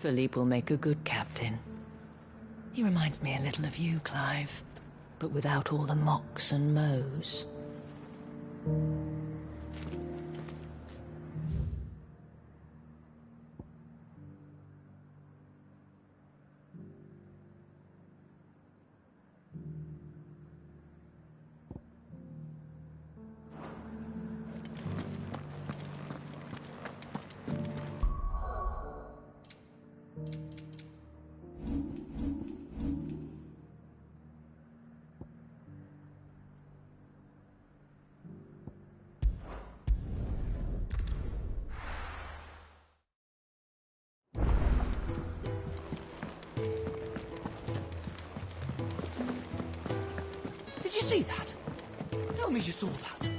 Philippe will make a good captain. He reminds me a little of you, Clive, but without all the mocks and mows. Did you see that? Tell me you saw that.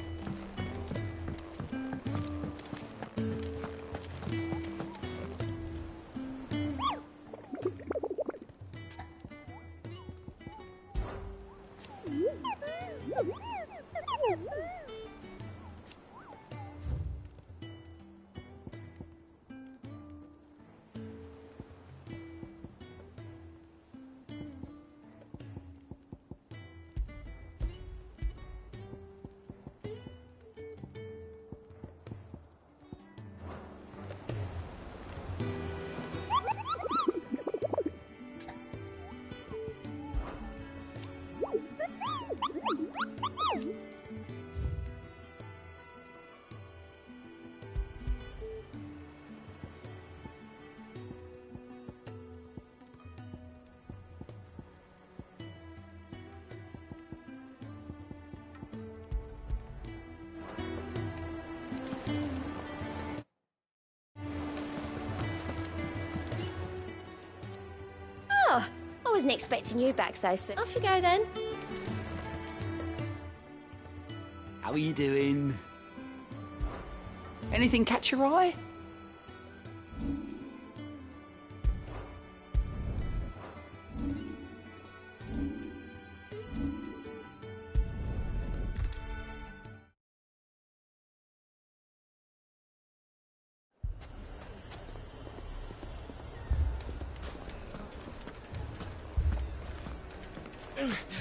Oh, I wasn't expecting you back so soon. Off you go then. How are you doing? Anything catch your eye?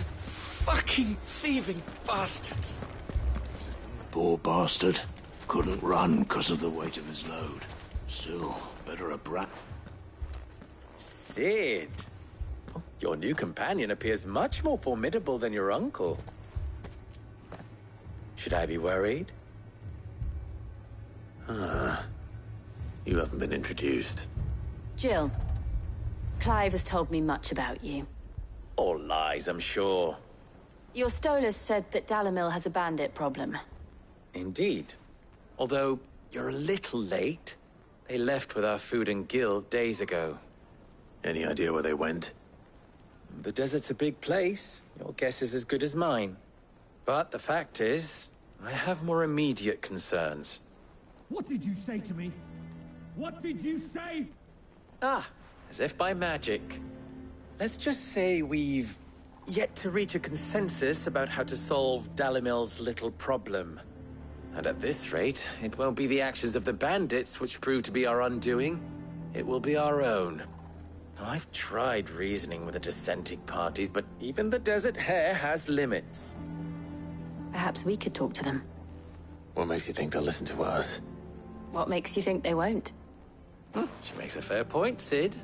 Fucking thieving bastards. Poor bastard. Couldn't run because of the weight of his load. Still, better a brat. Sid! Your new companion appears much more formidable than your uncle. Should I be worried? You haven't been introduced. Jill, Clive has told me much about you. All lies, I'm sure. Your Stolas said that Dalimil has a bandit problem. Indeed. Although, you're a little late. They left with our food and guild days ago. Any idea where they went? The desert's a big place. Your guess is as good as mine. But the fact is, I have more immediate concerns. What did you say to me? What did you say? Ah, as if by magic. Let's just say we've yet to reach a consensus about how to solve Dalimil's little problem. And at this rate, it won't be the actions of the bandits which prove to be our undoing. It will be our own. Now, I've tried reasoning with the dissenting parties, but even the Desert Hare has limits. Perhaps we could talk to them. What makes you think they'll listen to us? What makes you think they won't? She makes a fair point, Sid.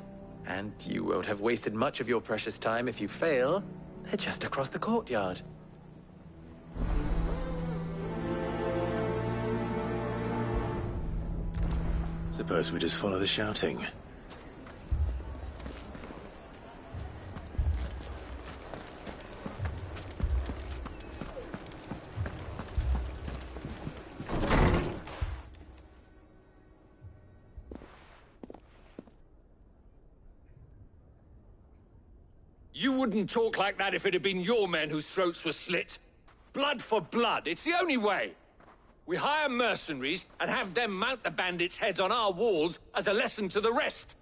And you won't have wasted much of your precious time if you fail. They're just across the courtyard. Suppose we just follow the shouting. You wouldn't talk like that if it had been your men whose throats were slit. Blood for blood, it's the only way. We hire mercenaries and have them mount the bandits' heads on our walls as a lesson to the rest.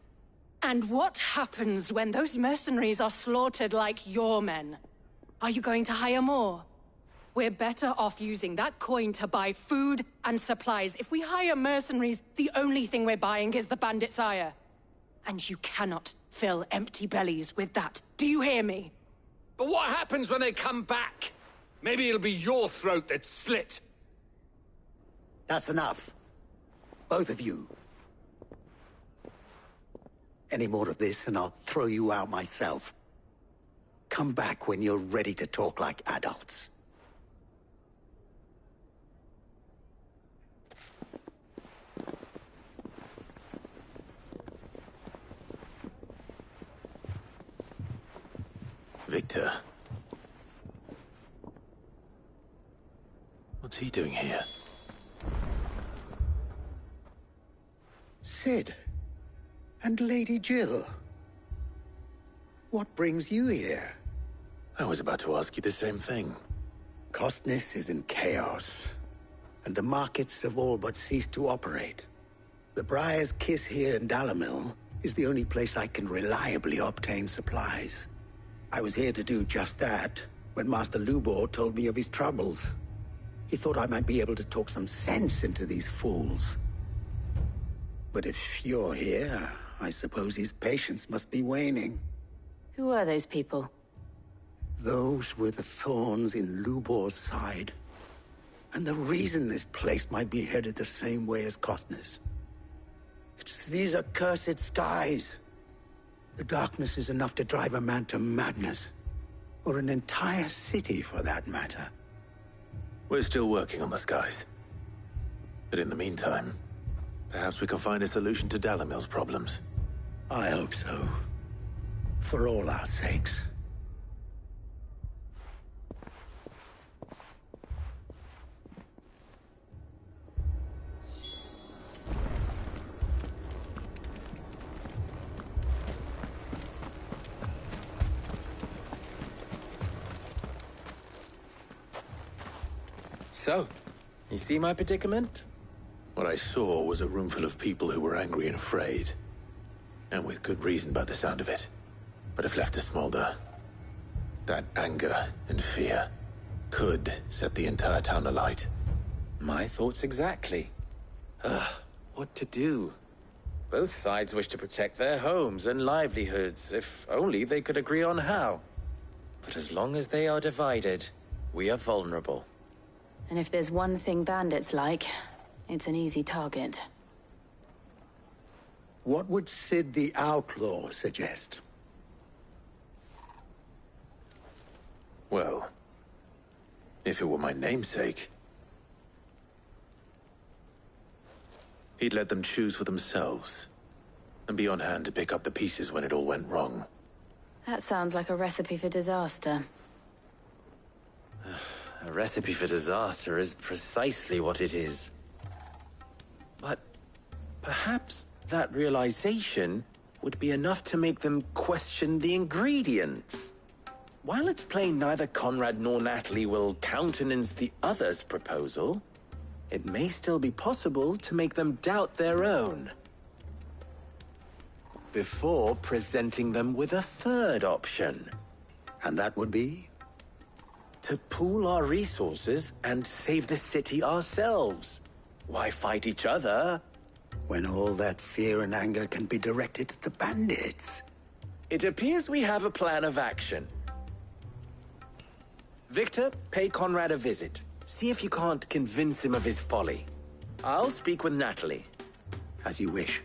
And what happens when those mercenaries are slaughtered like your men? Are you going to hire more? We're better off using that coin to buy food and supplies. If we hire mercenaries, the only thing we're buying is the bandits' ire. And you cannot fill empty bellies with that. Do you hear me? But what happens when they come back? Maybe it'll be your throat that's slit. That's enough. Both of you. Any more of this and I'll throw you out myself. Come back when you're ready to talk like adults. Victor. What's he doing here? Cid. And Lady Jill. What brings you here? I was about to ask you the same thing. Costness is in chaos, and the markets have all but ceased to operate. The Briar's Kiss here in Dalimil is the only place I can reliably obtain supplies. I was here to do just that when Master Lubor told me of his troubles. He thought I might be able to talk some sense into these fools. But if you're here, I suppose his patience must be waning. Who are those people? Those were the thorns in Lubor's side. And the reason this place might be headed the same way as Costness. It's these accursed skies. The darkness is enough to drive a man to madness. Or an entire city, for that matter. We're still working on the skies. But in the meantime, perhaps we can find a solution to Dalimil's problems. I hope so. For all our sakes. So, you see my predicament? What I saw was a room full of people who were angry and afraid. And with good reason by the sound of it. But if left to smolder, that anger and fear could set the entire town alight. My thoughts exactly. What to do? Both sides wish to protect their homes and livelihoods, if only they could agree on how. But as long as they are divided, we are vulnerable. And if there's one thing bandits like, it's an easy target. What would Cid the Outlaw suggest? Well, if it were my namesake, he'd let them choose for themselves, and be on hand to pick up the pieces when it all went wrong. That sounds like a recipe for disaster. A recipe for disaster is precisely what it is. But perhaps that realization would be enough to make them question the ingredients. While it's plain neither Conrad nor Natalie will countenance the other's proposal, it may still be possible to make them doubt their own. Before presenting them with a third option. And that would be? To pool our resources and save the city ourselves. Why fight each other? When all that fear and anger can be directed at the bandits. It appears we have a plan of action. Victor, pay Conrad a visit. See if you can't convince him of his folly. I'll speak with Natalie. As you wish.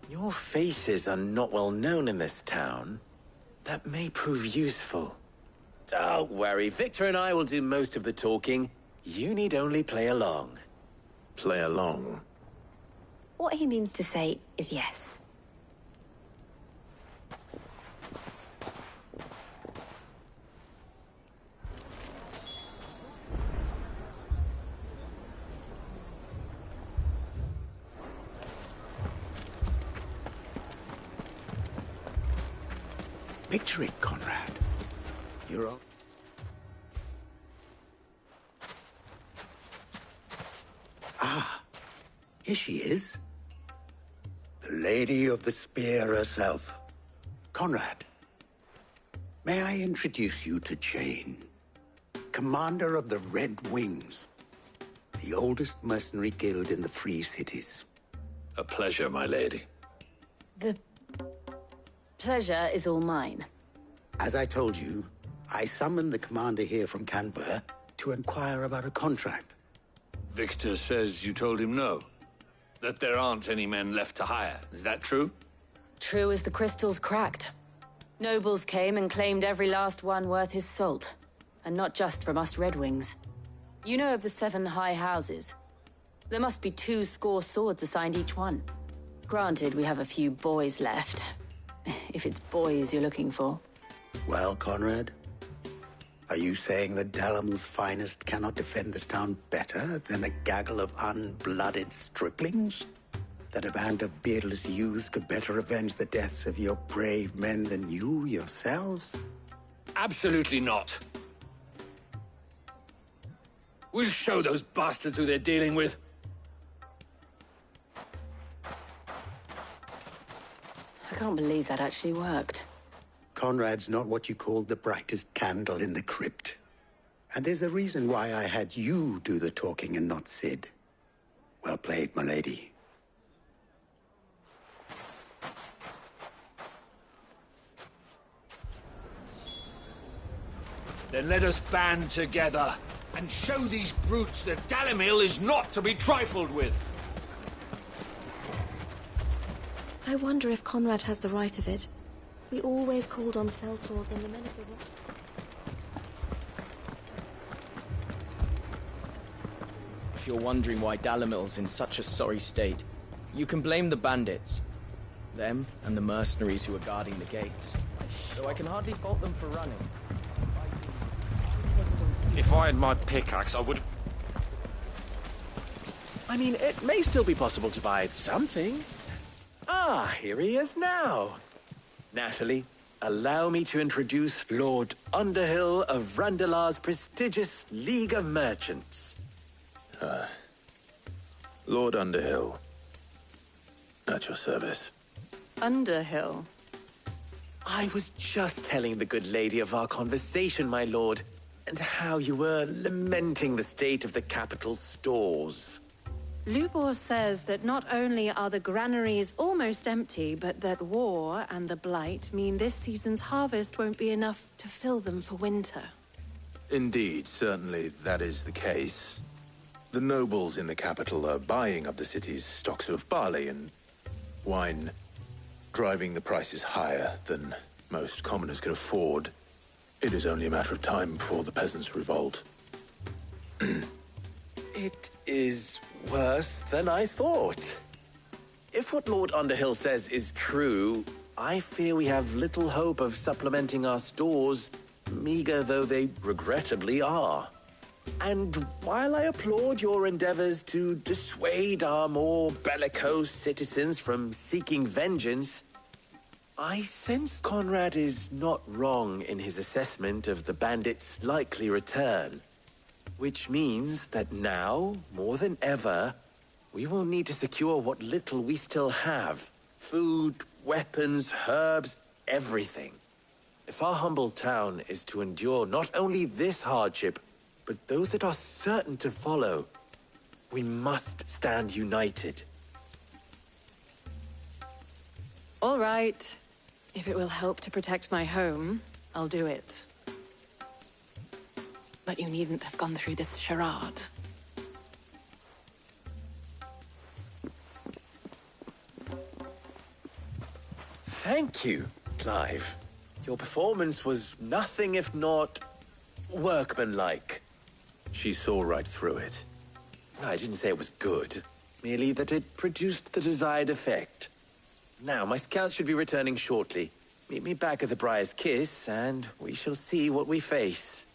Your faces are not well known in this town. That may prove useful. Don't worry, Victor and I will do most of the talking. You need only play along. Play along. What he means to say is yes. Picture it, Conrad. You're on. Ah, here she is. The Lady of the Spear herself. Conrad, may I introduce you to Jane, Commander of the Red Wings. the oldest mercenary guild in the Free Cities. A pleasure, my lady. The pleasure is all mine. As I told you, I summoned the commander here from Canver to inquire about a contract. Victor says you told him no. That there aren't any men left to hire. Is that true? True as the crystals cracked. Nobles came and claimed every last one worth his salt. And not just from us Red Wings. You know of the 7 high houses. There must be 2 swords assigned each one. Granted, we have a few boys left. If it's boys you're looking for. Well, Conrad, are you saying that Dalamel's finest cannot defend this town better than a gaggle of unblooded striplings? That a band of beardless youths could better avenge the deaths of your brave men than you yourselves? Absolutely not. We'll show those bastards who they're dealing with. I can't believe that actually worked. Conrad's not what you called the brightest candle in the crypt. And there's a reason why I had you do the talking and not Sid. Well played, my lady. Then let us band together and show these brutes that Dalimil is not to be trifled with. I wonder if Conrad has the right of it. We always called on sellswords and the men of the rock. If you're wondering why Dalimil's in such a sorry state, you can blame the bandits. Them and the mercenaries who are guarding the gates. Though I can hardly fault them for running. If I had my pickaxe, I would... I mean, it may still be possible to buy something. Ah, here he is now. Natalie, allow me to introduce Lord Underhill of Randalar's prestigious League of Merchants. Lord Underhill. At your service. Underhill. I was just telling the good lady of our conversation, my lord, and how you were lamenting the state of the capital's stores. Lubor says that not only are the granaries almost empty, but that war and the Blight mean this season's harvest won't be enough to fill them for winter. Indeed, certainly that is the case. The nobles in the capital are buying up the city's stocks of barley and wine, driving the prices higher than most commoners can afford. It is only a matter of time before the peasants revolt. It is worse than I thought. If what Lord Underhill says is true, I fear we have little hope of supplementing our stores, meager though they regrettably are. And while I applaud your endeavors to dissuade our more bellicose citizens from seeking vengeance, I sense Conrad is not wrong in his assessment of the bandits' likely return. Which means that now, more than ever, we will need to secure what little we still have. Food, weapons, herbs, everything. If our humble town is to endure not only this hardship, but those that are certain to follow, we must stand united. All right. If it will help to protect my home, I'll do it. But you needn't have gone through this charade. Thank you, Clive. Your performance was nothing if not workmanlike. She saw right through it. I didn't say it was good, merely that it produced the desired effect. Now, my scouts should be returning shortly. Meet me back at the Briar's Kiss, and we shall see what we face.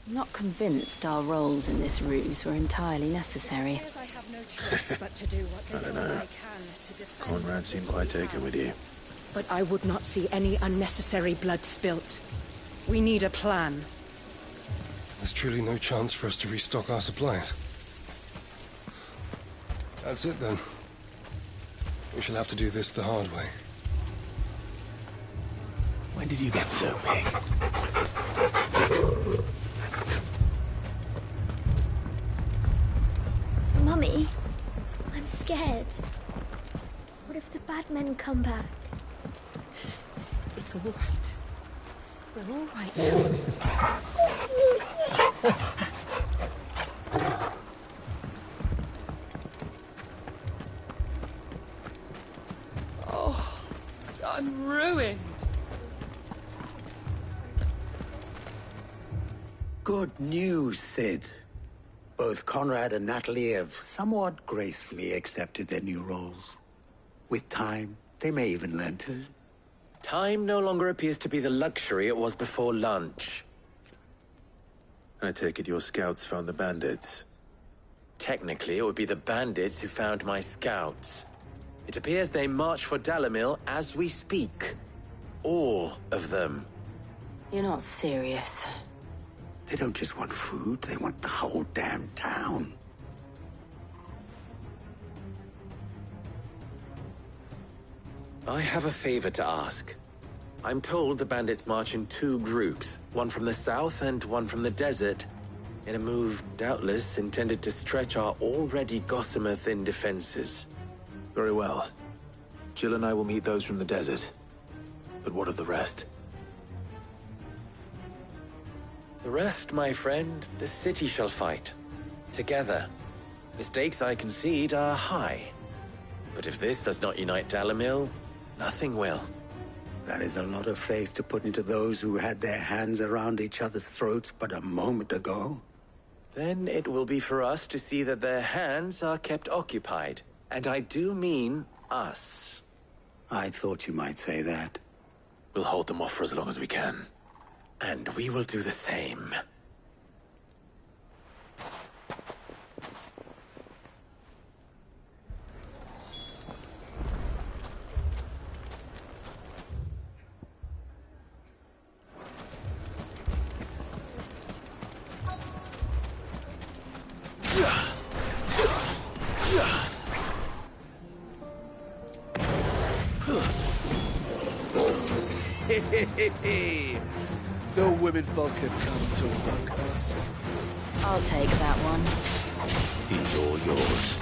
I'm not convinced our roles in this ruse were entirely necessary. I have no choice but to do what little I can to defend. Conrad seemed quite taken with you. But I would not see any unnecessary blood spilt. We need a plan. There's truly no chance for us to restock our supplies. That's it then. We shall have to do this the hard way. When did you get so big? come back. It's all right. We're all right now. Oh, I'm ruined. Good news, Sid. Both Conrad and Natalie have somewhat gracefully accepted their new roles. With time, they may even learn to... Time no longer appears to be the luxury it was before lunch. I take it your scouts found the bandits. Technically, it would be the bandits who found my scouts. It appears they march for Dalimil as we speak. All of them. You're not serious. They don't just want food, they want the whole damn town. I have a favor to ask. I'm told the bandits march in 2 groups, one from the south and one from the desert, in a move doubtless intended to stretch our already gossamer-thin defenses. Very well. Jill and I will meet those from the desert. But what of the rest? The rest, my friend, the city shall fight. Together. The stakes, I concede, are high. But if this does not unite Dalimil, nothing will. That is a lot of faith to put into those who had their hands around each other's throats but a moment ago. Then it will be for us to see that their hands are kept occupied. And I do mean us. I thought you might say that. We'll hold them off for as long as we can. And we will do the same. The women folk have come to welcome us. I'll take that one. He's all yours.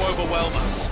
Overwhelm us.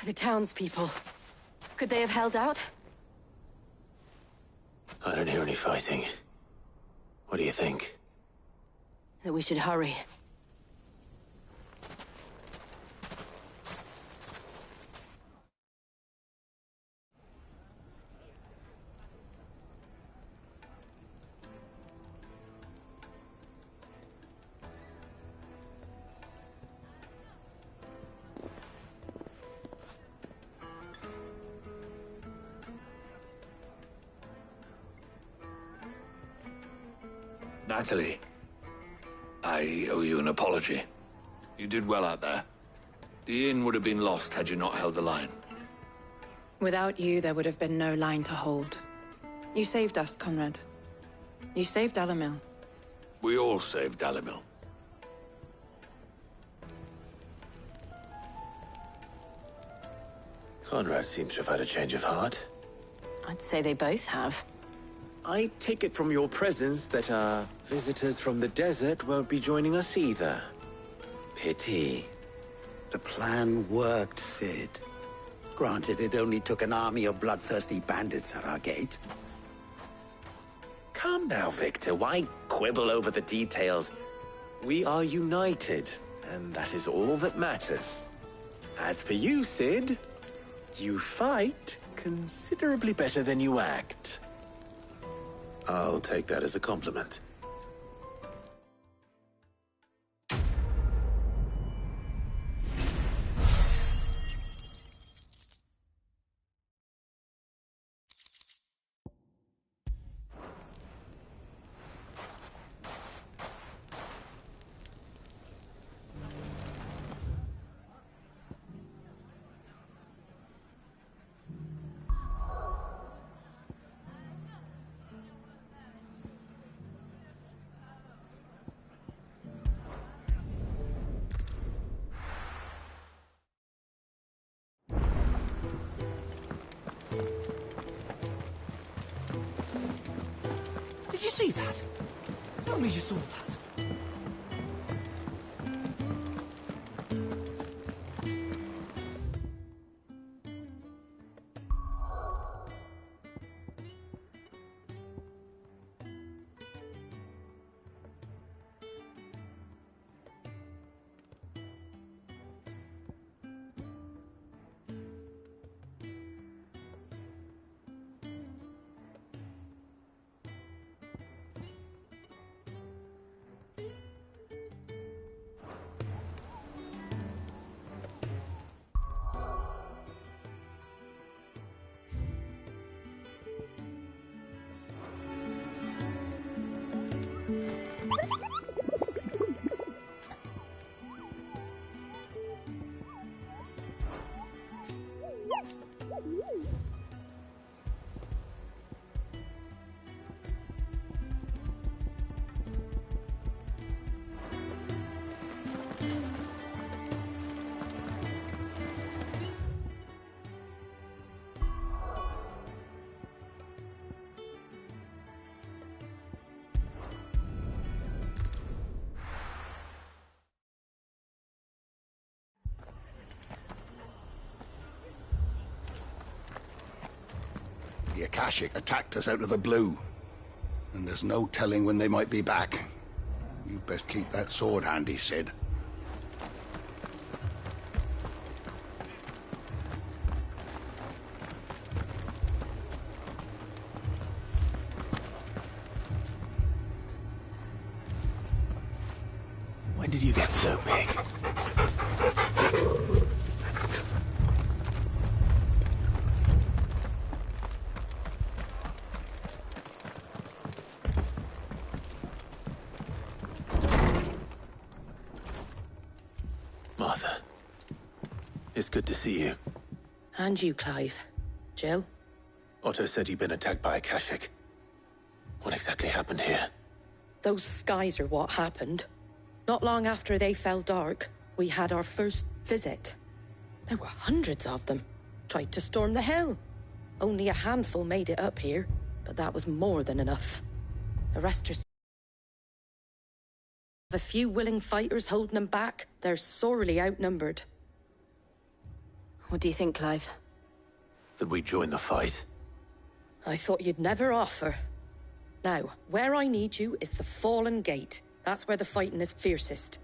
The townspeople. Could they have held out? I don't hear any fighting. What do you think? That we should hurry. Natalie, I owe you an apology. You did well out there. The inn would have been lost had you not held the line. Without you, there would have been no line to hold. You saved us, Conrad. You saved Dalimil. We all saved Dalimil. Conrad seems to have had a change of heart. I'd say they both have. I take it from your presence that our visitors from the desert won't be joining us either. Pity. The plan worked, Sid. Granted, it only took an army of bloodthirsty bandits at our gate. Calm now, Victor. Why quibble over the details? We are united, and that is all that matters. As for you, Sid, you fight considerably better than you act. I'll take that as a compliment. Did you see that? Tell me you saw that. The Akashic attacked us out of the blue, and there's no telling when they might be back. You best keep that sword handy, Sid. When did you get so big? Martha, it's good to see you. And you, Clive. Jill? Otto said you'd been attacked by Akashic. What exactly happened here? Those skies are what happened. Not long after they fell dark, we had our first visit. There were hundreds of them. Tried to storm the hill. Only a handful made it up here, but that was more than enough. The rest are... a few willing fighters holding them back. They're sorely outnumbered. What do you think, Clive? That we join the fight. I thought you'd never offer. Now, where I need you is the Fallen Gate. That's where the fighting is fiercest.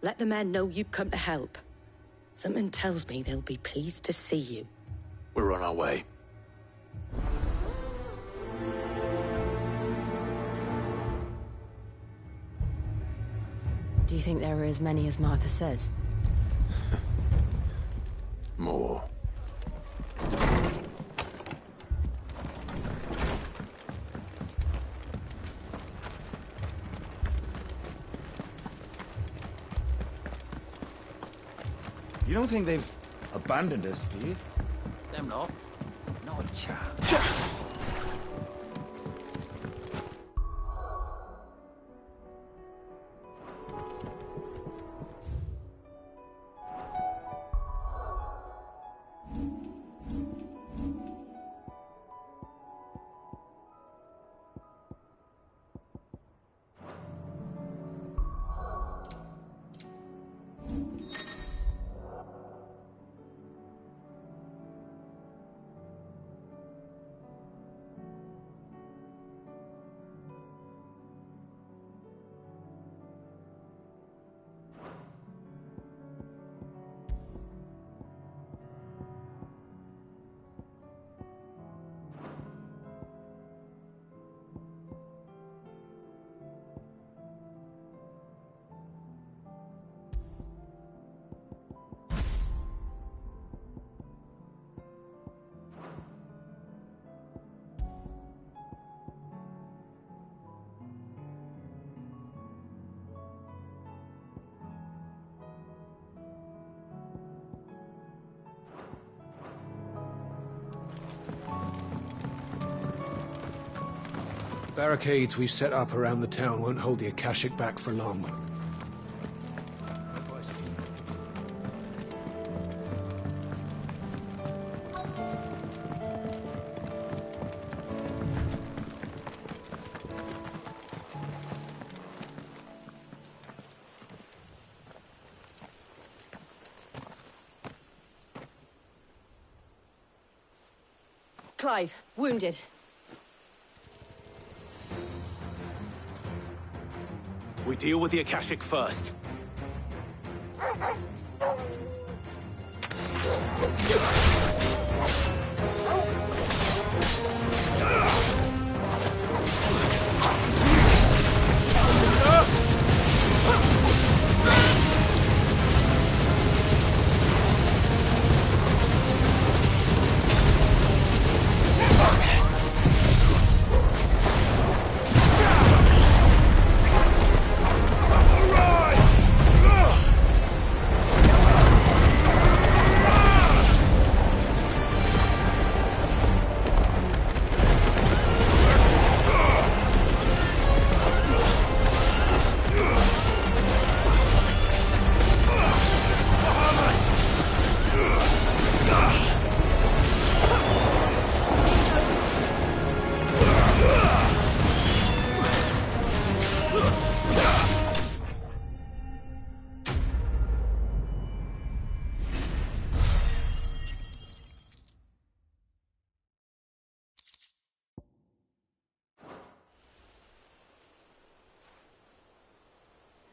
Let the men know you've come to help. Something tells me they'll be pleased to see you. We're on our way. Do you think there are as many as Martha says? More. You don't think they've abandoned us, do you? Them not. Not a chance. Barricades we've set up around the town won't hold the Akashic back for long. Clive, wounded. We deal with the Akashic first.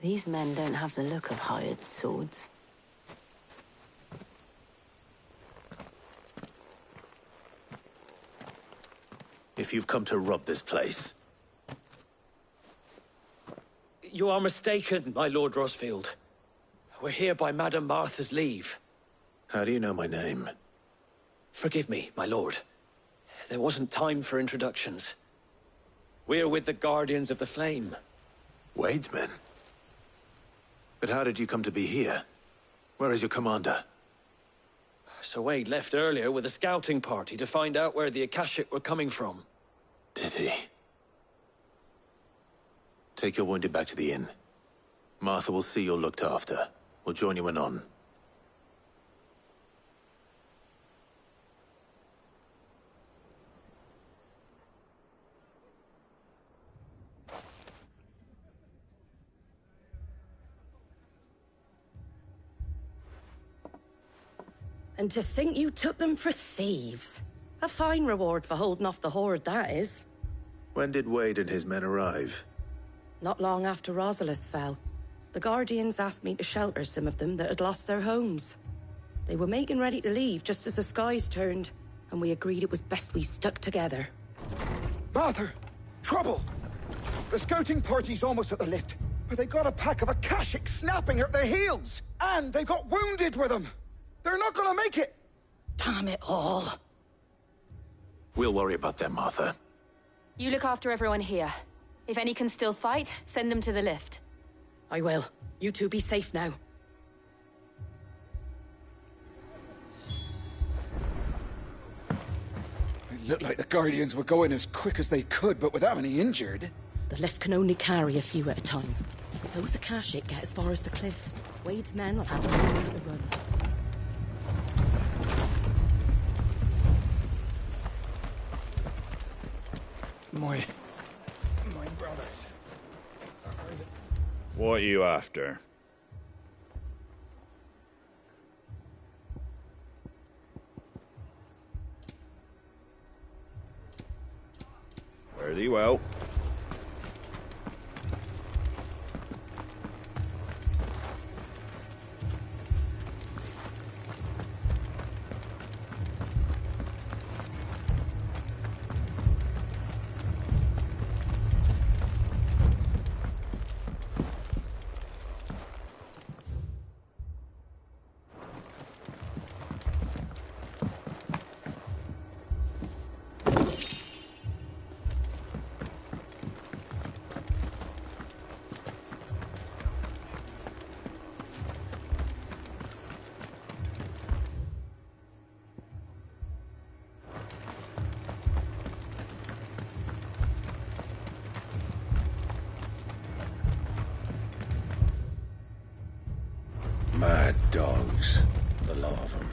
These men don't have the look of hired swords. If you've come to rob this place, You are mistaken, my Lord Rosfield. We're here by Madame Martha's leave. how do you know my name? Forgive me, my lord. There wasn't time for introductions. We're with the Guardians of the Flame. Wade's men? But how did you come to be here? Where is your commander? Sir Wade left earlier with a scouting party to find out where the Akashic were coming from. Did he? Take your wounded back to the inn. Martha will see you're looked after. We'll join you anon. And to think you took them for thieves. A fine reward for holding off the horde, that is. When did Wade and his men arrive? Not long after Rosalith fell. The Guardians asked me to shelter some of them that had lost their homes. They were making ready to leave just as the skies turned, and we agreed it was best we stuck together. Martha! Trouble! The scouting party's almost at the lift, but they got a pack of Akashic snapping at their heels! And they got wounded with them! They're not gonna make it! Damn it all. We'll worry about them, Martha. You look after everyone here. If any can still fight, send them to the lift. I will. You two be safe now. It looked like the Guardians were going as quick as they could, but without any injured. The lift can only carry a few at a time. If those Akashic get as far as the cliff, Wade's men will have nowhere to run. My brothers. What are you after? Very well. Mad dogs, the lot of them.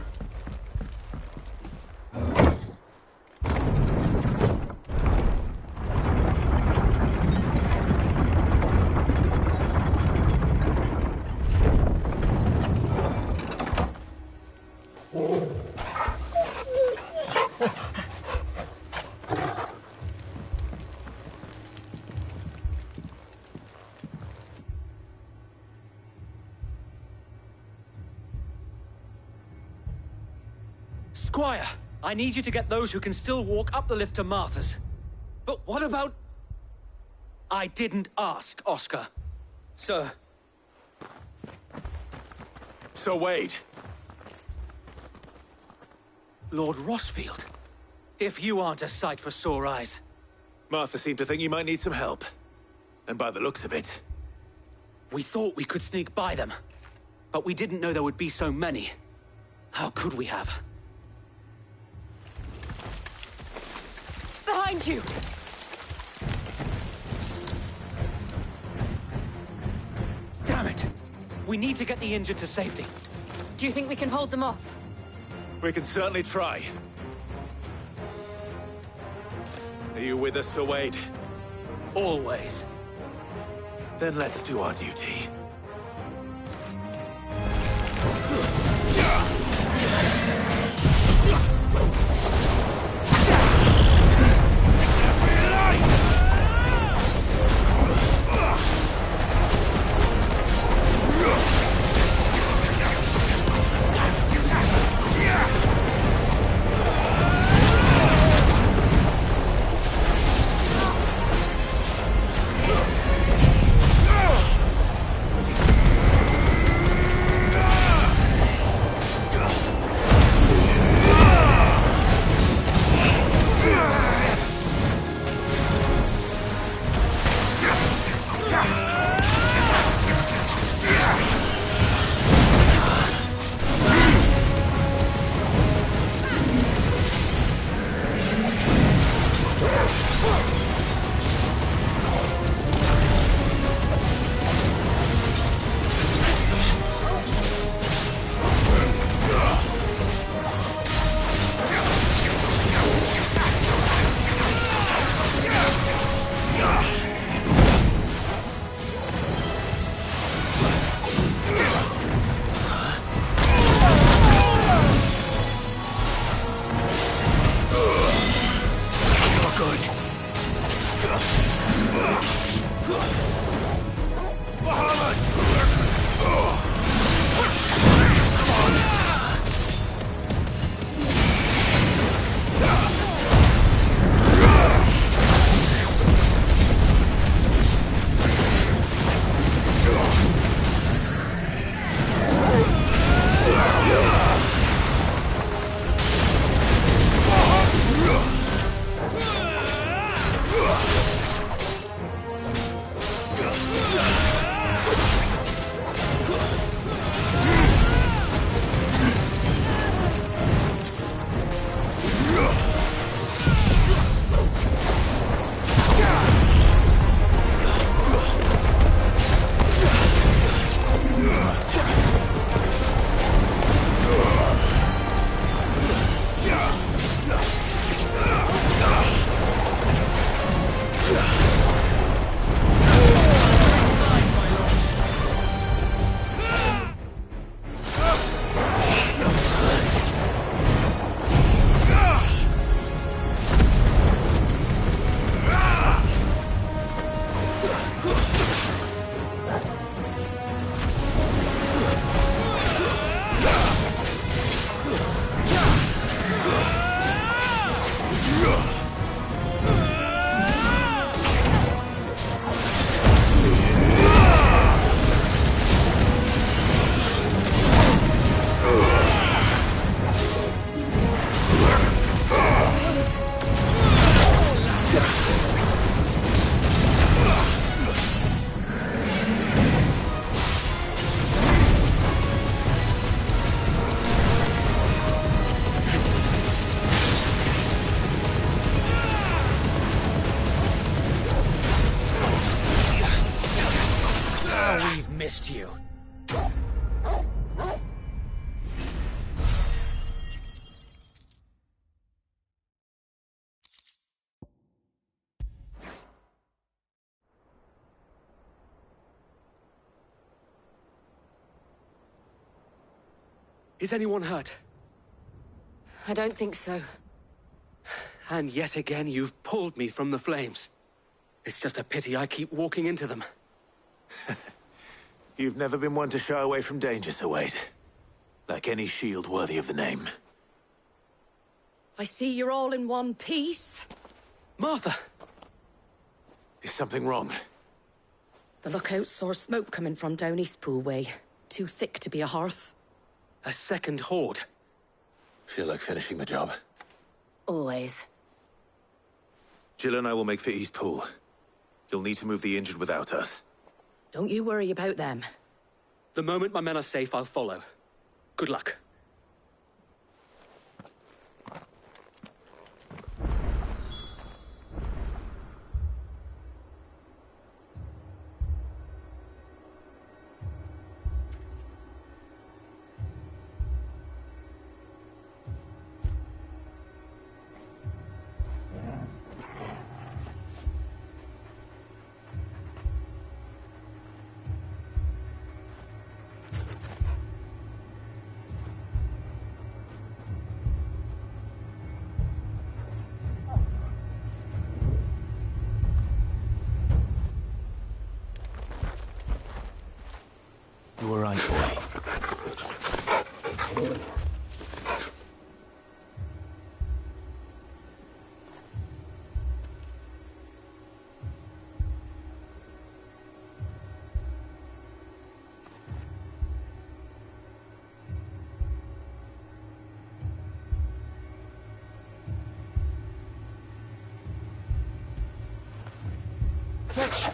Squire, I need you to get those who can still walk up the lift to Martha's. But what about... I didn't ask, Oscar. Sir. Sir Wade. Lord Rossfield. If you aren't a sight for sore eyes. Martha seemed to think you might need some help. And by the looks of it... We thought we could sneak by them. But we didn't know there would be so many. How could we have? Behind you! Damn it! We need to get the injured to safety. Do you think we can hold them off? We can certainly try. Are you with us, Sir Wade? Always. Then let's do our duty. Missed you. Is anyone hurt? I don't think so. And yet again, you've pulled me from the flames. It's just a pity I keep walking into them. You've never been one to shy away from danger, Sir Wade. Like any shield worthy of the name. I see you're all in one piece. Martha! Is something wrong? The lookout saw smoke coming from down Eastpool way. Too thick to be a hearth. A second horde. Feel like finishing the job? Always. Jill and I will make for Eastpool. You'll need to move the injured without us. Don't you worry about them. The moment my men are safe, I'll follow. Good luck. You all right, boy? Fetch!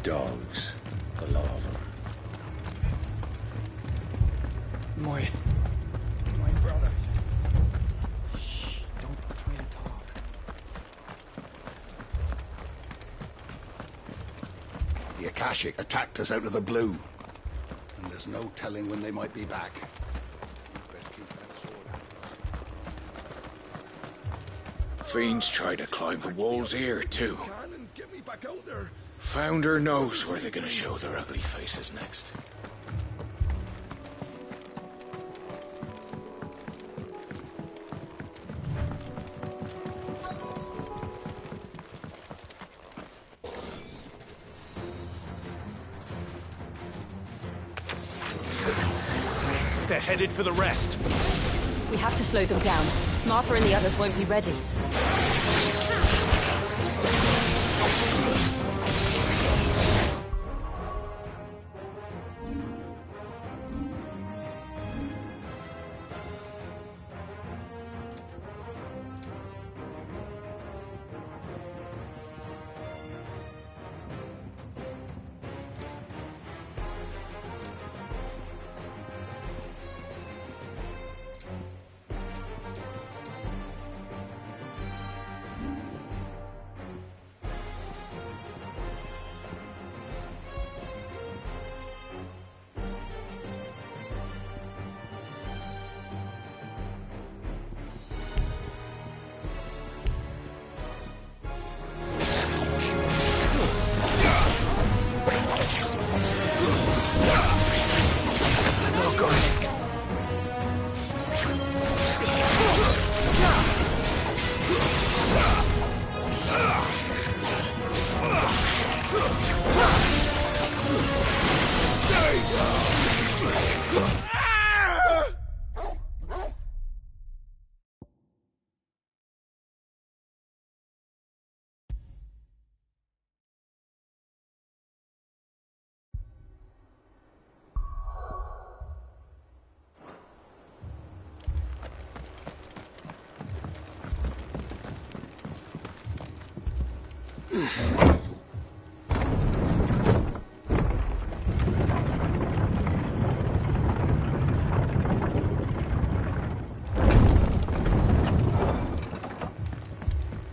dogs. The lot of them. My brothers. Shh, don't try to talk. The Akashic attacked us out of the blue. And there's no telling when they might be back. You best keep that sword out. Fiends try to climb the walls here, too. Get me back out there. Founder knows where they're gonna show their ugly faces next. They're headed for the rest. We have to slow them down. Martha and the others won't be ready.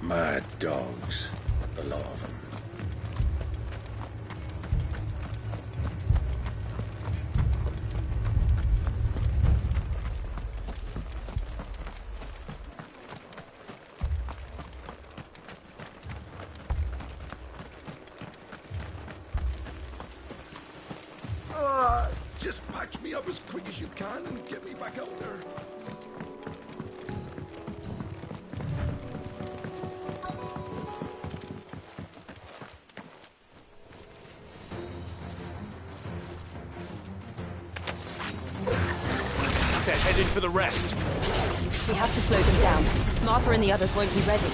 Mad dogs. The lot of them. Just patch me up as quick as you can and get me back out there. They're headed for the rest. We have to slow them down. Martha and the others won't be ready.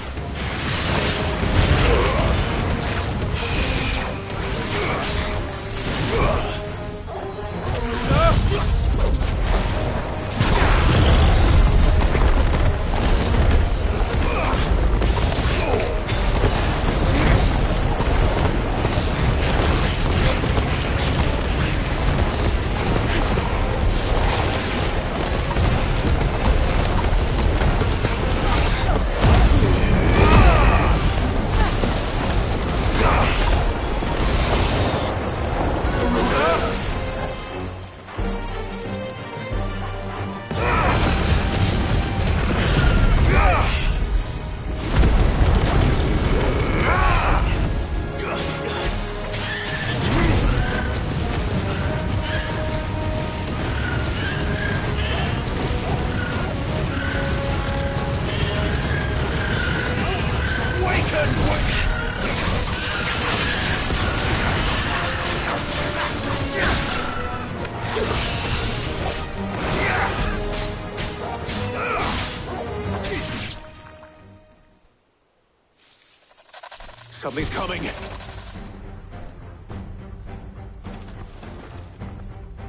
Something's coming.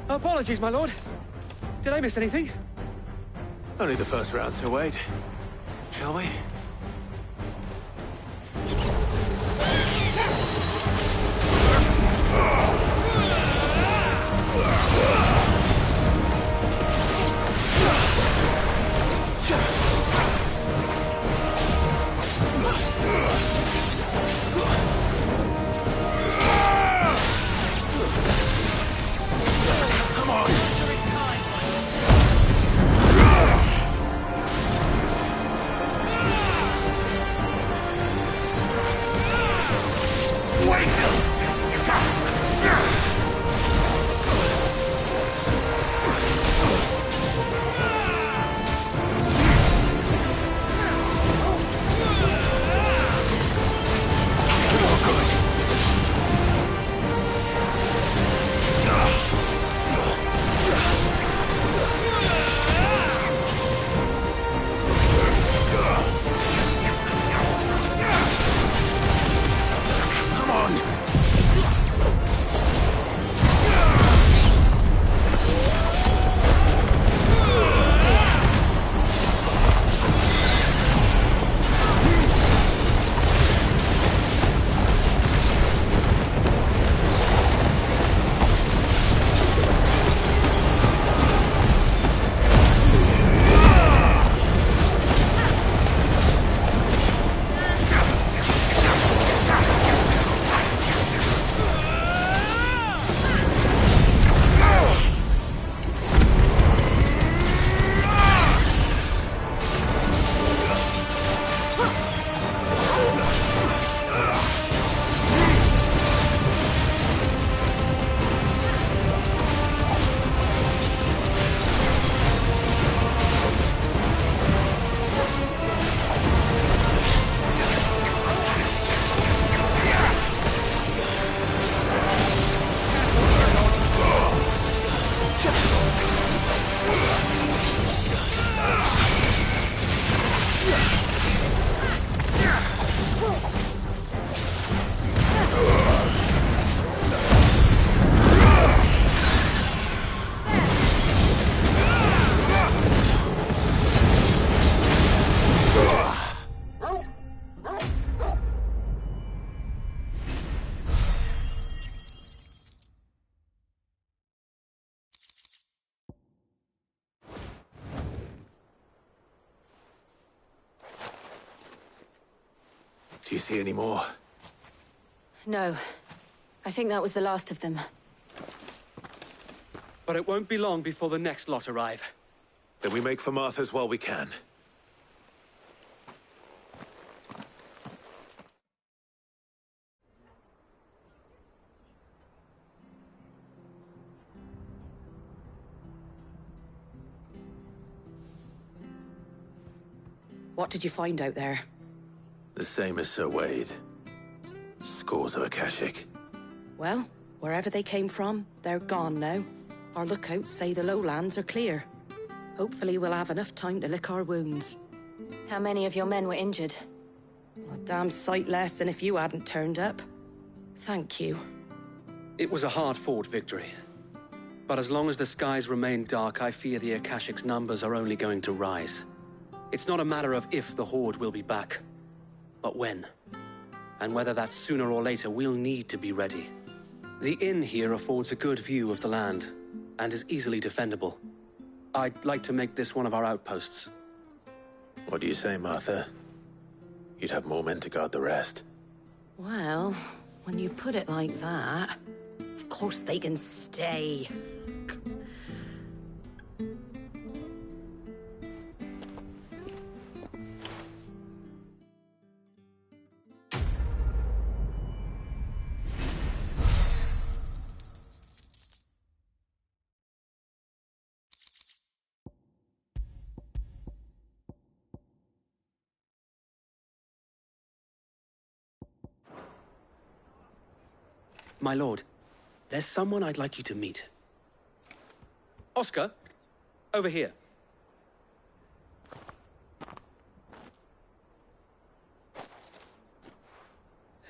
Apologies, my lord. Did I miss anything? Only the first round, so wait. Shall we? Do you see any more? No. I think that was the last of them. But it won't be long before the next lot arrive. Then we make for Martha's while we can. What did you find out there? The same as Sir Wade. Scores of Akashic. Well, wherever they came from, they're gone now. Our lookouts say the lowlands are clear. Hopefully we'll have enough time to lick our wounds. How many of your men were injured? A damn sight less than if you hadn't turned up. Thank you. It was a hard-fought victory. But as long as the skies remain dark, I fear the Akashic's numbers are only going to rise. It's not a matter of if the Horde will be back, but when. And whether that's sooner or later, we'll need to be ready. The inn here affords a good view of the land, and is easily defendable. I'd like to make this one of our outposts. What do you say, Martha? You'd have more men to guard the rest. Well, when you put it like that, of course they can stay. My lord, there's someone I'd like you to meet. Oscar, over here.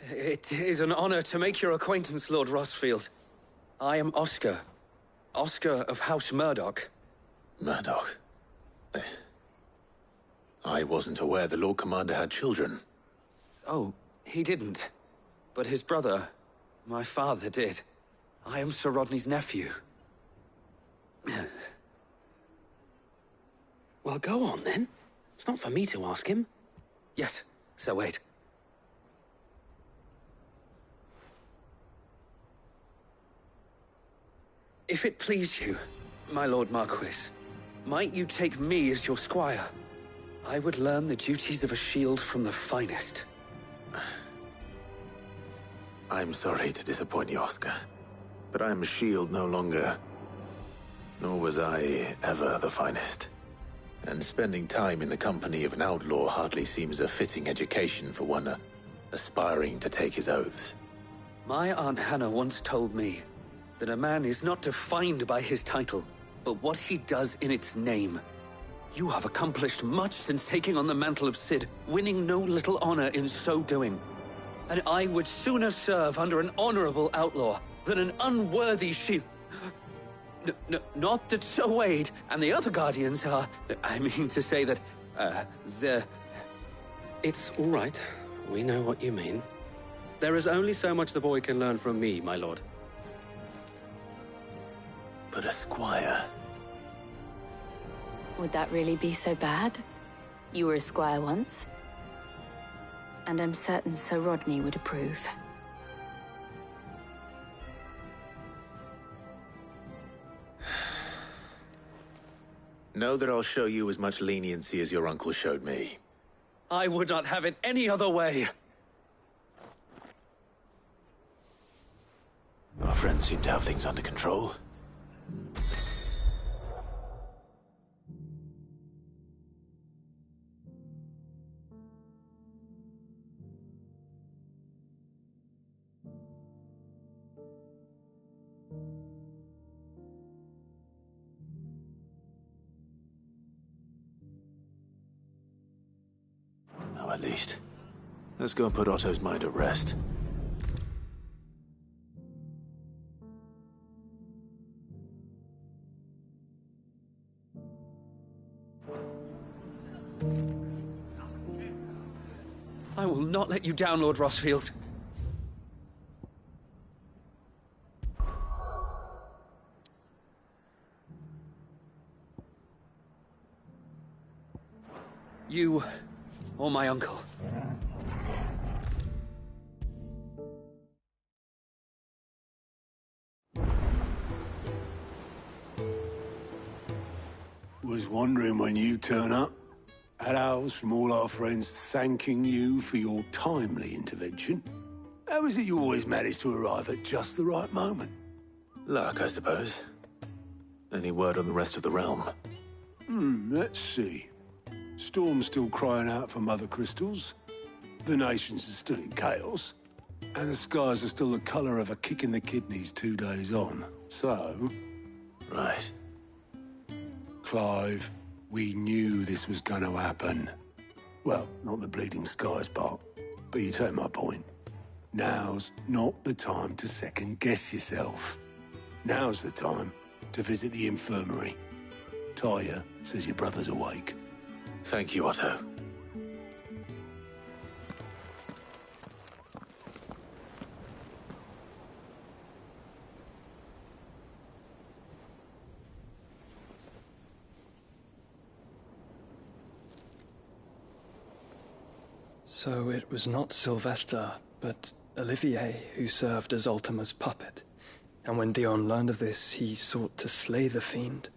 It is an honor to make your acquaintance, Lord Rosfield. I am Oscar. Oscar of House Murdoch. Murdoch? I wasn't aware the Lord Commander had children. Oh, he didn't. But his brother, my father, did. I am Sir Rodney's nephew. Well, go on then. It's not for me to ask him. Yes, Sir Wade. If it please you, my Lord Marquis, might you take me as your squire? I would learn the duties of a shield from the finest. I'm sorry to disappoint you, Oscar, but I am a shield no longer. Nor was I ever the finest. And spending time in the company of an outlaw hardly seems a fitting education for one aspiring to take his oaths. My Aunt Hannah once told me that a man is not defined by his title, but what he does in its name. You have accomplished much since taking on the mantle of Cid, winning no little honor in so doing. And I would sooner serve under an honorable outlaw than an unworthy shield. Not that Sir Wade and the other Guardians are... I mean to say that, they're... It's all right. We know what you mean. There is only so much the boy can learn from me, my lord. But a squire... Would that really be so bad? You were a squire once. And I'm certain Sir Rodney would approve. Know that I'll show you as much leniency as your uncle showed me. I would not have it any other way. Our friends seem to have things under control. At least. Let's go and put Otto's mind at rest. I will not let you down, Lord Rosfield. You... or my uncle. Was wondering when you turn up. Had owls from all our friends thanking you for your timely intervention. How is it you always manage to arrive at just the right moment? Luck, I suppose. Any word on the rest of the realm? Let's see. Storm's still crying out for Mother Crystals. The nations are still in chaos. And the skies are still the colour of a kick in the kidneys 2 days on. So... Right. Clive, we knew this was going to happen. Well, not the bleeding skies part, but you take my point. Now's not the time to second-guess yourself. Now's the time to visit the infirmary. Talia says your brother's awake. Thank you, Otto. So it was not Sylvester, but Olivier who served as Ultima's puppet. And when Dion learned of this, he sought to slay the fiend.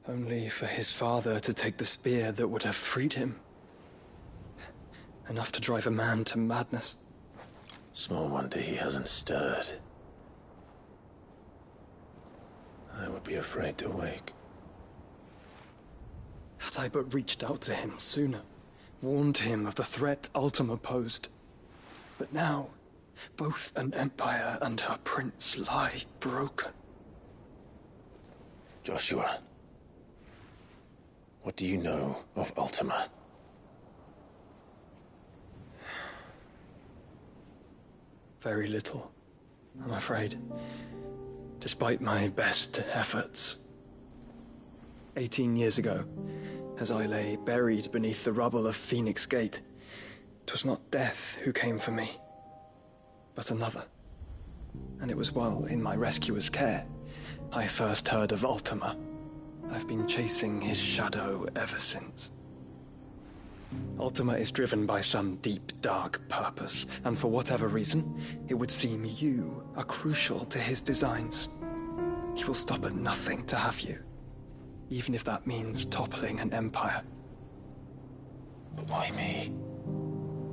Only for his father to take the spear that would have freed him. Enough to drive a man to madness. Small wonder he hasn't stirred. I would be afraid to wake. Had I but reached out to him sooner, warned him of the threat Ultima posed. But now, both an empire and her prince lie broken. Joshua, what do you know of Ultima? Very little, I'm afraid. Despite my best efforts. 18 years ago, as I lay buried beneath the rubble of Phoenix Gate, 'twas not death who came for me, but another. And it was while in my rescuer's care I first heard of Ultima. I've been chasing his shadow ever since. Ultima is driven by some deep, dark purpose, and for whatever reason, it would seem you are crucial to his designs. He will stop at nothing to have you, even if that means toppling an empire. But why me?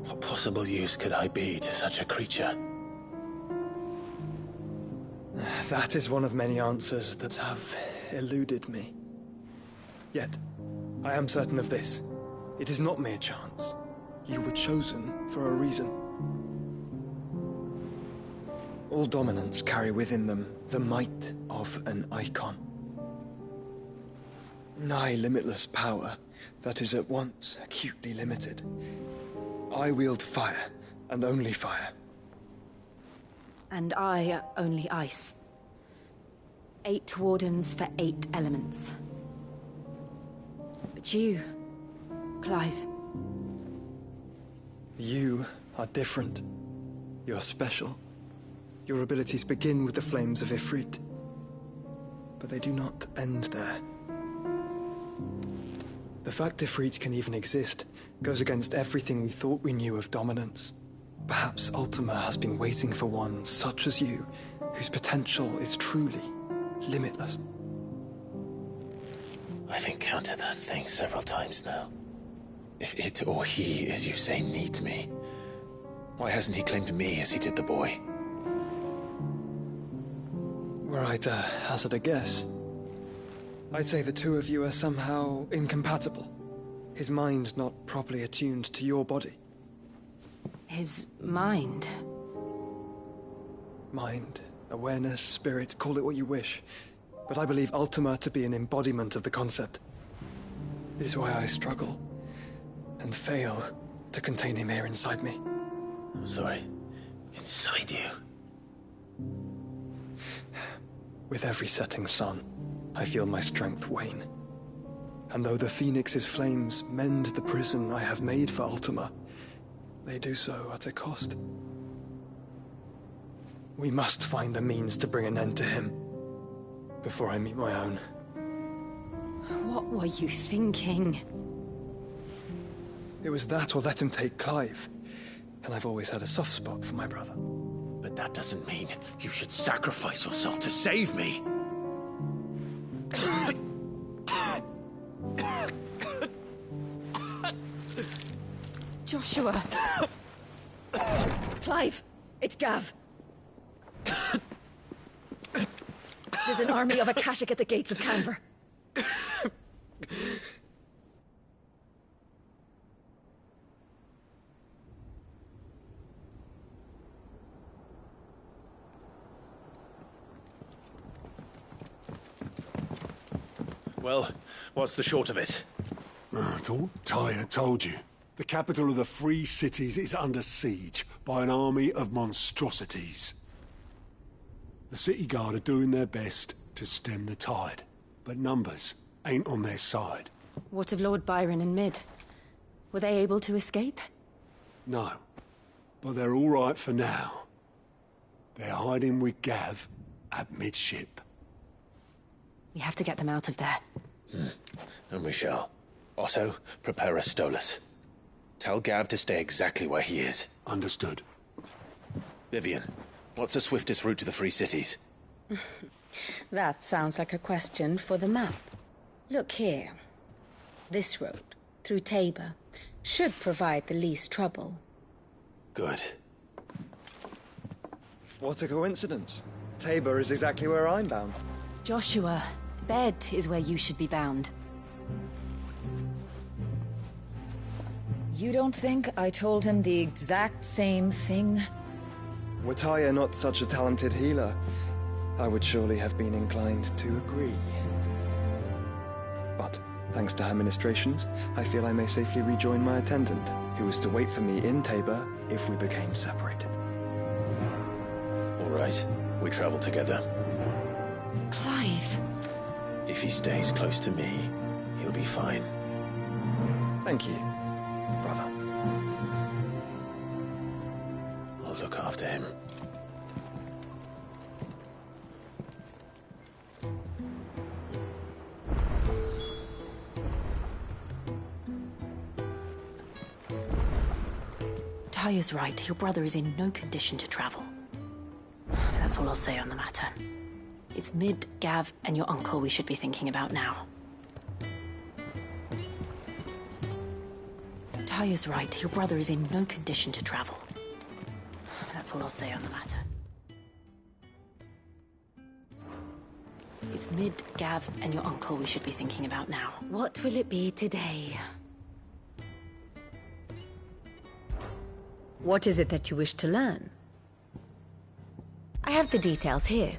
What possible use could I be to such a creature? That is one of many answers that have eluded me. Yet, I am certain of this. It is not mere chance. You were chosen for a reason. All dominants carry within them the might of an icon. Nigh limitless power that is at once acutely limited. I wield fire, and only fire. And I only ice. 8 wardens for 8 elements. But you, Clive. You are different. You're special. Your abilities begin with the flames of Ifrit. But they do not end there. The fact Ifrit can even exist goes against everything we thought we knew of dominance. Perhaps Ultima has been waiting for one such as you, whose potential is truly limitless. I've encountered that thing several times now. If it or he, as you say, needs me, why hasn't he claimed me as he did the boy? Were I to hazard a guess, I'd say the two of you are somehow incompatible. His mind not properly attuned to your body. His mind? Mind, awareness, spirit, call it what you wish. But I believe Ultima to be an embodiment of the concept. This is why I struggle and fail to contain him here inside me. I'm sorry. Inside you? With every setting sun, I feel my strength wane. And though the Phoenix's flames mend the prison I have made for Ultima, they do so at a cost. We must find a means to bring an end to him before I meet my own. What were you thinking? It was that or let him take Clive. And I've always had a soft spot for my brother. But that doesn't mean you should sacrifice yourself to save me. Joshua! Clive! It's Gav! There's an army of Akashic at the gates of Canver. Well, what's the short of it? It's all Tyr told you. The capital of the Free Cities is under siege by an army of monstrosities. The City Guard are doing their best to stem the tide, but numbers ain't on their side. What of Lord Byron and Mid? Were they able to escape? No, but they're all right for now. They're hiding with Gav at midship. We have to get them out of there. And we shall. Otto, prepare a Stolas. Tell Gav to stay exactly where he is. Understood. Vivian, what's the swiftest route to the Free Cities? That sounds like a question for the map. Look here. This road, through Tabor, should provide the least trouble. Good. What a coincidence. Tabor is exactly where I'm bound. Joshua, bed is where you should be bound. You don't think I told him the exact same thing? Were Tyr not such a talented healer, I would surely have been inclined to agree. But, thanks to her ministrations, I feel I may safely rejoin my attendant, who was to wait for me in Tabor if we became separated. All right, we travel together. Clive. If he stays close to me, he'll be fine. Thank you, brother. after him. Taya's right. Your brother is in no condition to travel. That's all I'll say on the matter. It's Mid, Gav, and your uncle we should be thinking about now. Taya's right. Your brother is in no condition to travel. That's all I'll say on the matter. It's Mid, Gav, and your uncle we should be thinking about now. What will it be today? What is it that you wish to learn? I have the details here.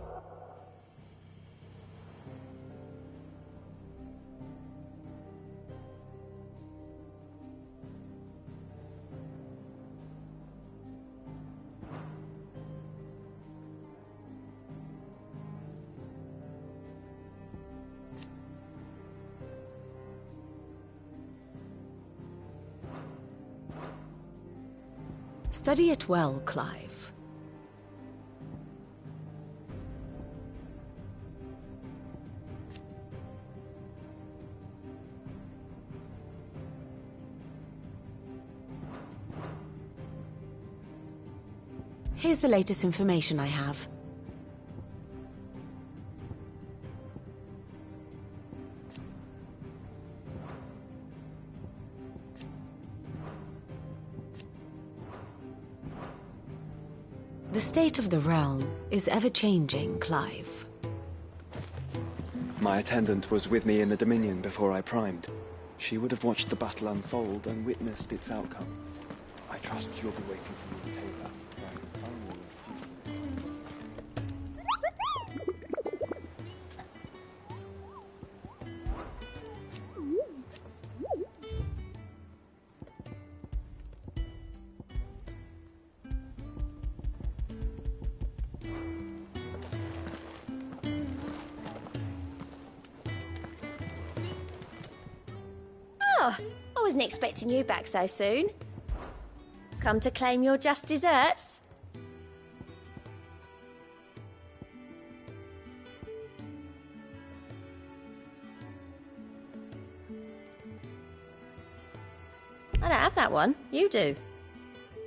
Study it well, Clive. Here's the latest information I have. The state of the realm is ever-changing, Clive. My attendant was with me in the Dominion before I primed. She would have watched the battle unfold and witnessed its outcome. I trust you'll be waiting for me to take that. Oh, I wasn't expecting you back so soon. Come to claim your just desserts? I don't have that one. You do.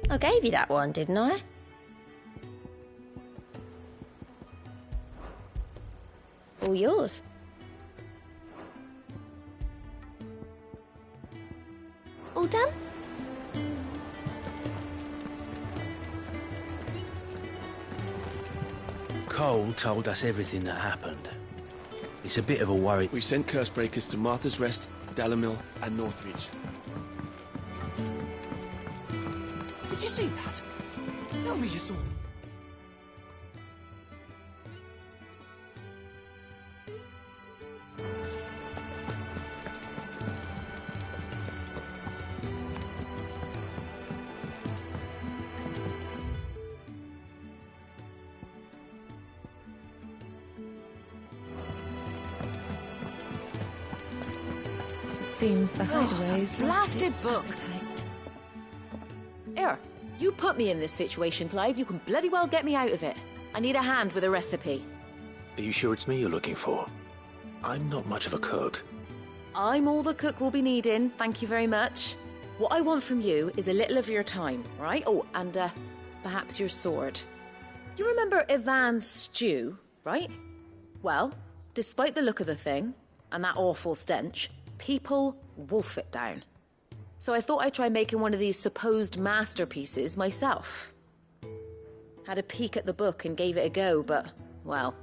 I gave you that one, didn't I? All yours. All done? Cole told us everything that happened. It's a bit of a worry. We sent Cursebreakers to Martha's Rest, Dalimil, and Northreach. Did you see that? Tell me you saw. Seems the hideaway's blasted book. Here, you put me in this situation, Clive. You can bloody well get me out of it. I need a hand with a recipe. Are you sure it's me you're looking for? I'm not much of a cook. I'm all the cook will be needing, thank you very much. What I want from you is a little of your time, right? Oh, and perhaps your sword. You remember Ivan's stew, right? Well, despite the look of the thing, and that awful stench, people wolf it down. So I thought I'd try making one of these supposed masterpieces myself. Had a peek at the book and gave it a go, but, well...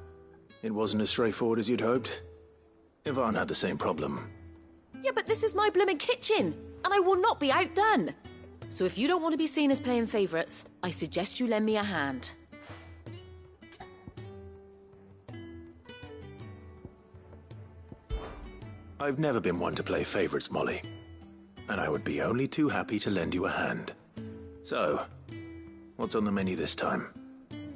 It wasn't as straightforward as you'd hoped. Ivan had the same problem. Yeah, but this is my blimmin' kitchen, and I will not be outdone. So if you don't want to be seen as playing favourites, I suggest you lend me a hand. I've never been one to play favourites, Molly. And I would be only too happy to lend you a hand. So, what's on the menu this time?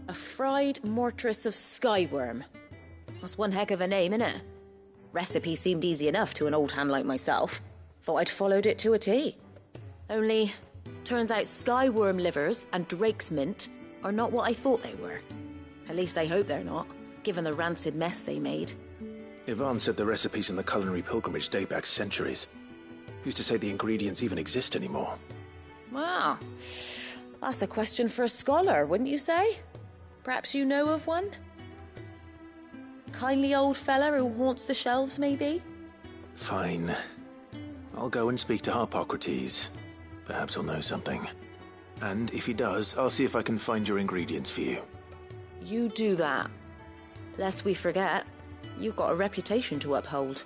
A fried mortress of skyworm. That's one heck of a name, innit? Recipe seemed easy enough to an old hand like myself. Thought I'd followed it to a T. Only, turns out skyworm livers and drake's mint are not what I thought they were. At least I hope they're not, given the rancid mess they made. Yvonne said the recipes in the culinary pilgrimage date back centuries. Who's to say the ingredients even exist anymore? Wow. That's a question for a scholar, wouldn't you say? Perhaps you know of one? Kindly old fella who haunts the shelves, maybe? Fine. I'll go and speak to Harpocrates. Perhaps he'll know something. And if he does, I'll see if I can find your ingredients for you. You do that. Lest we forget, you've got a reputation to uphold.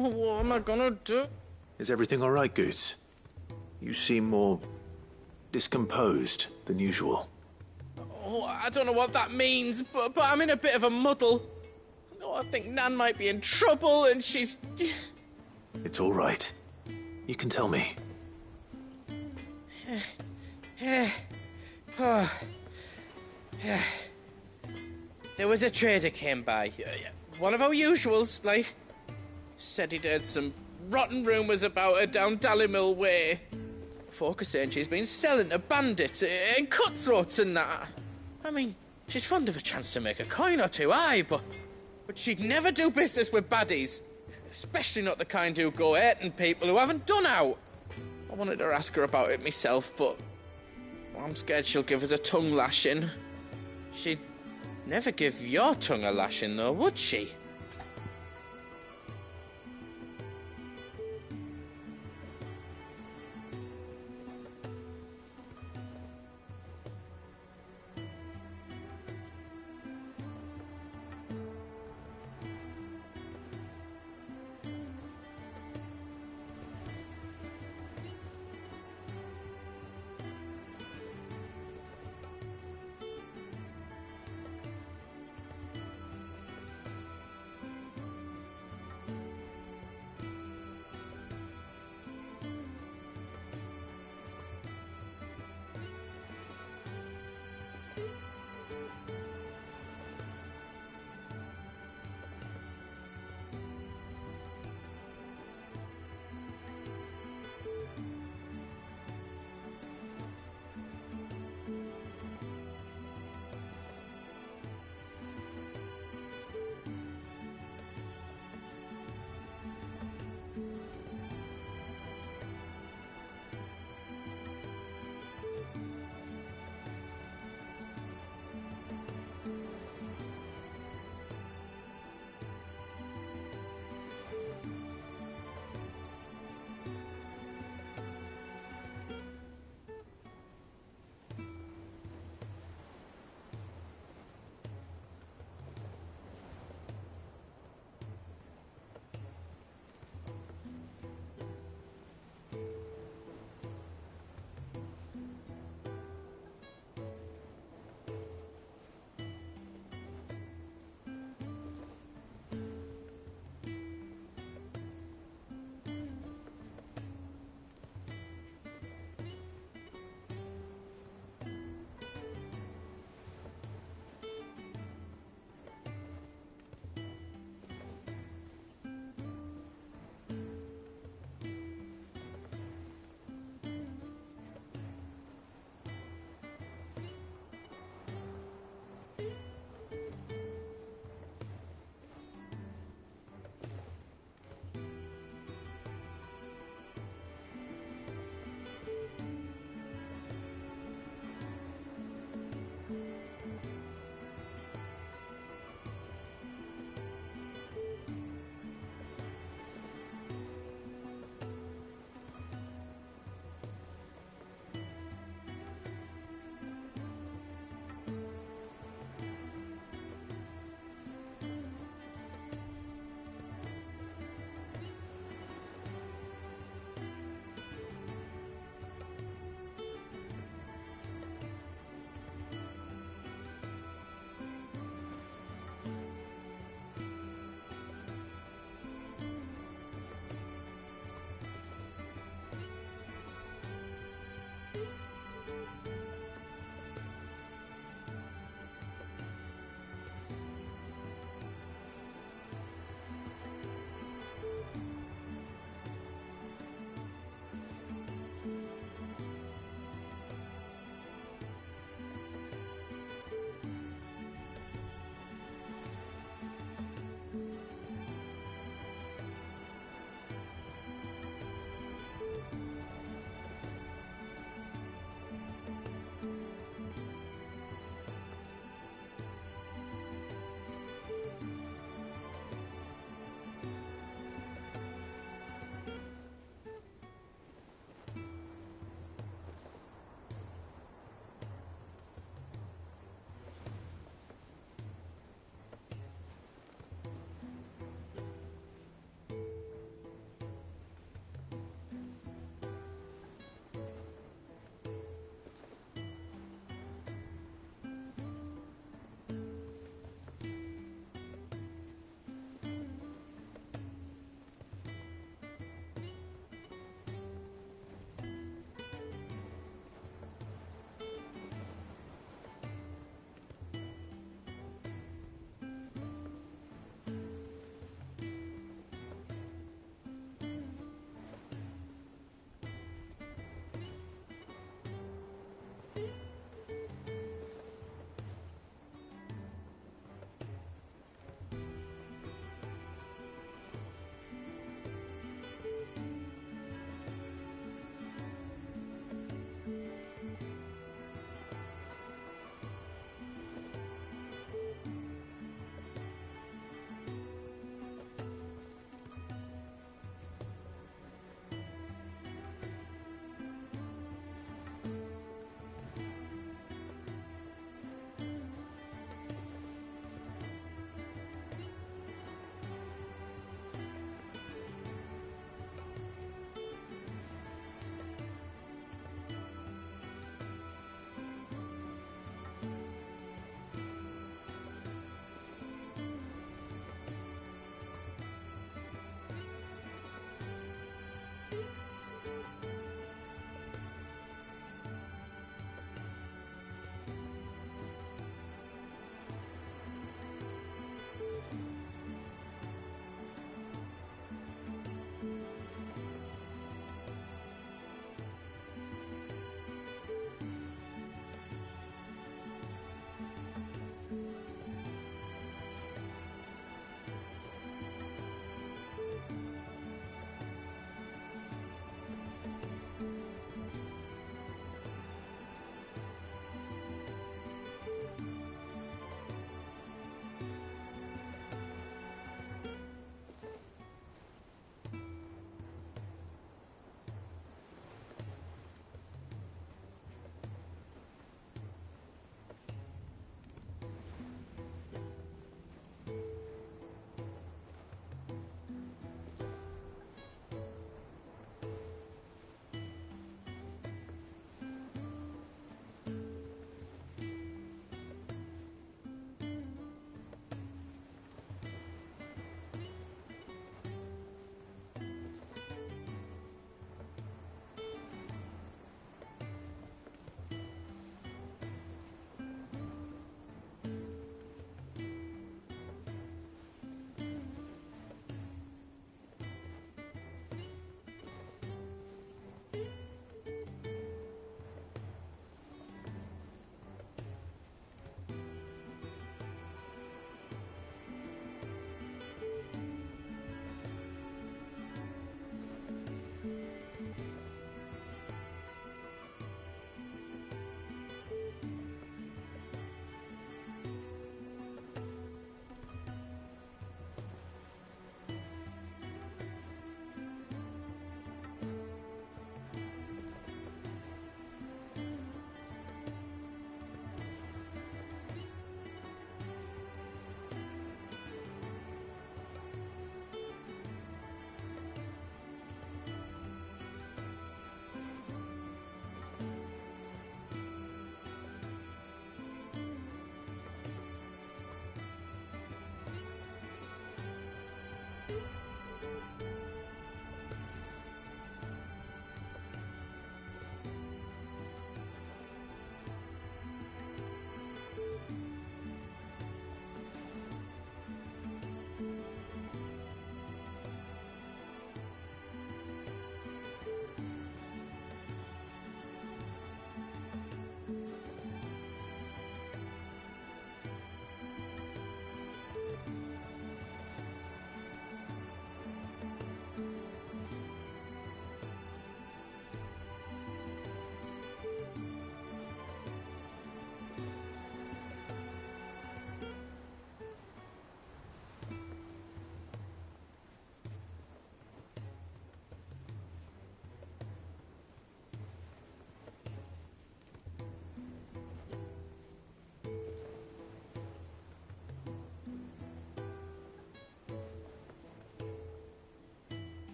What am I gonna do? Is everything all right, Goetz? You seem more discomposed than usual. Oh, I don't know what that means, but I'm in a bit of a muddle. Oh, I think Nan might be in trouble, and she's... It's all right. You can tell me. There was a trader came by. One of our usuals, like... Said he'd heard some rotten rumours about her down Dalimil Way. Folk are saying she's been selling to bandits and cutthroats and that. I mean, she's fond of a chance to make a coin or two, aye, but she'd never do business with baddies. Especially not the kind who go hurting people who haven't done out. I wanted to ask her about it myself, but I'm scared she'll give us a tongue lashing. She'd never give your tongue a lashing, though, would she?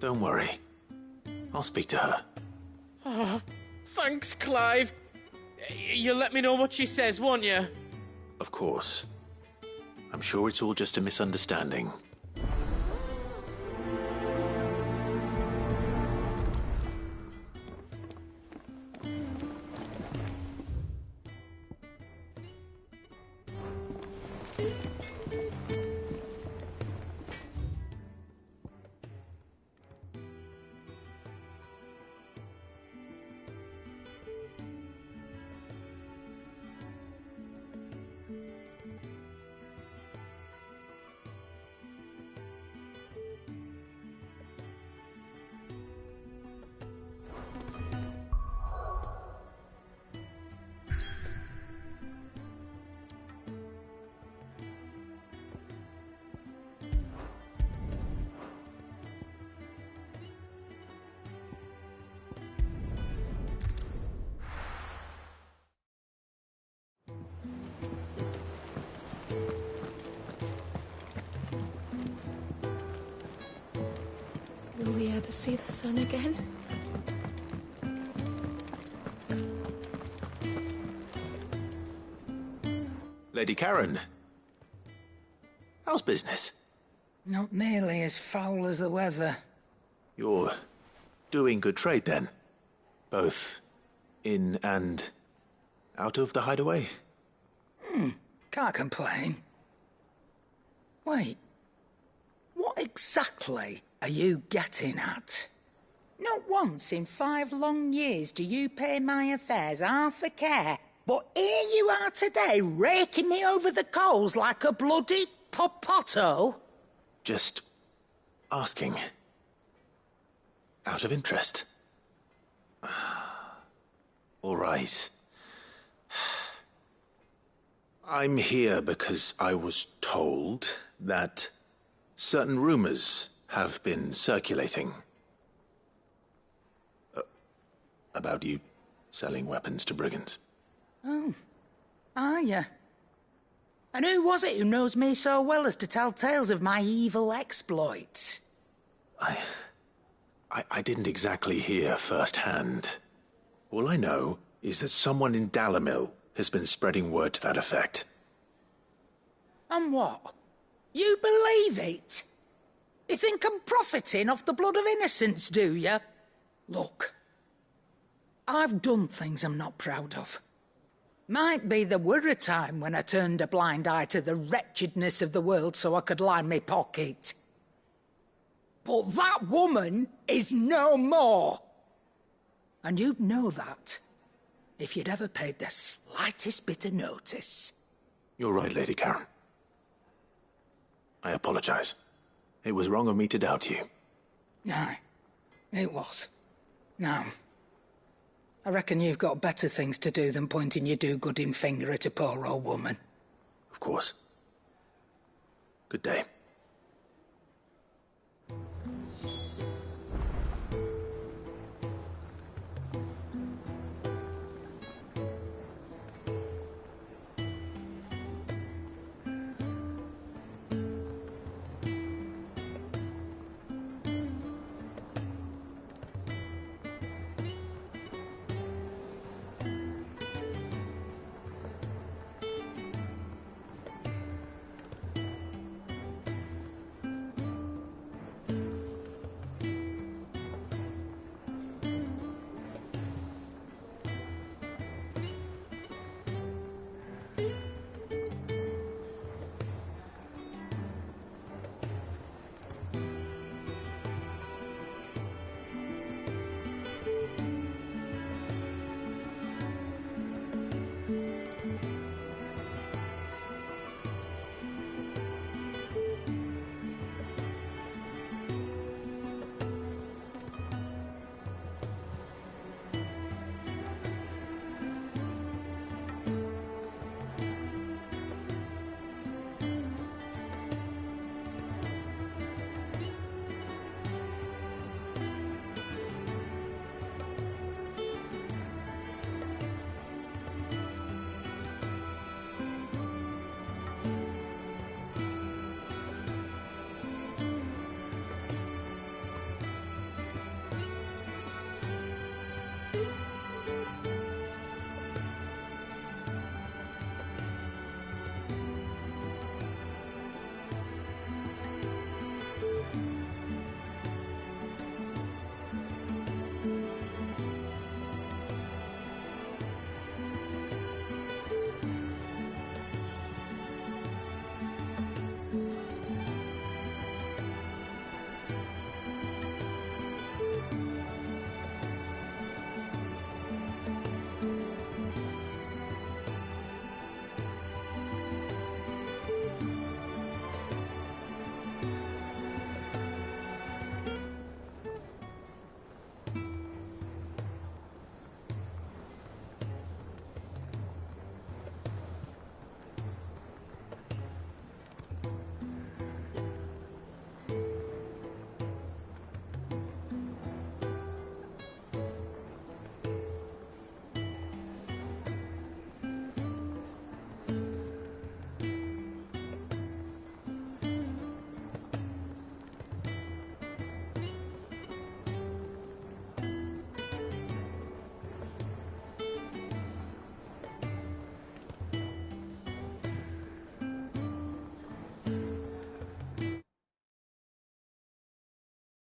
Don't worry. I'll speak to her. Oh, thanks, Clive. You'll let me know what she says, won't you? Of course. I'm sure it's all just a misunderstanding. Will we ever see the sun again? Lady Karen. How's business? Not nearly as foul as the weather. You're doing good trade, then? Both in and out of the hideaway? Can't complain. Wait. What exactly are you getting at? Not once in 5 long years do you pay my affairs half a care, but here you are today, raking me over the coals like a bloody popoto? Just asking. Out of interest. All right. I'm here because I was told that certain rumors have been circulating. About you selling weapons to brigands. Oh, are you? And who was it who knows me so well as to tell tales of my evil exploits? I didn't exactly hear firsthand. All I know is that someone in Dalimil has been spreading word to that effect. And what? You believe it? You think I'm profiting off the blood of innocents, do you? Look, I've done things I'm not proud of. Might be there were a time when I turned a blind eye to the wretchedness of the world so I could line my pocket. But that woman is no more. And you'd know that if you'd ever paid the slightest bit of notice. You're right, Lady Karen. I apologize. It was wrong of me to doubt you. Aye, it was. Now, I reckon you've got better things to do than pointing your do-gooding finger at a poor old woman. Of course. Good day.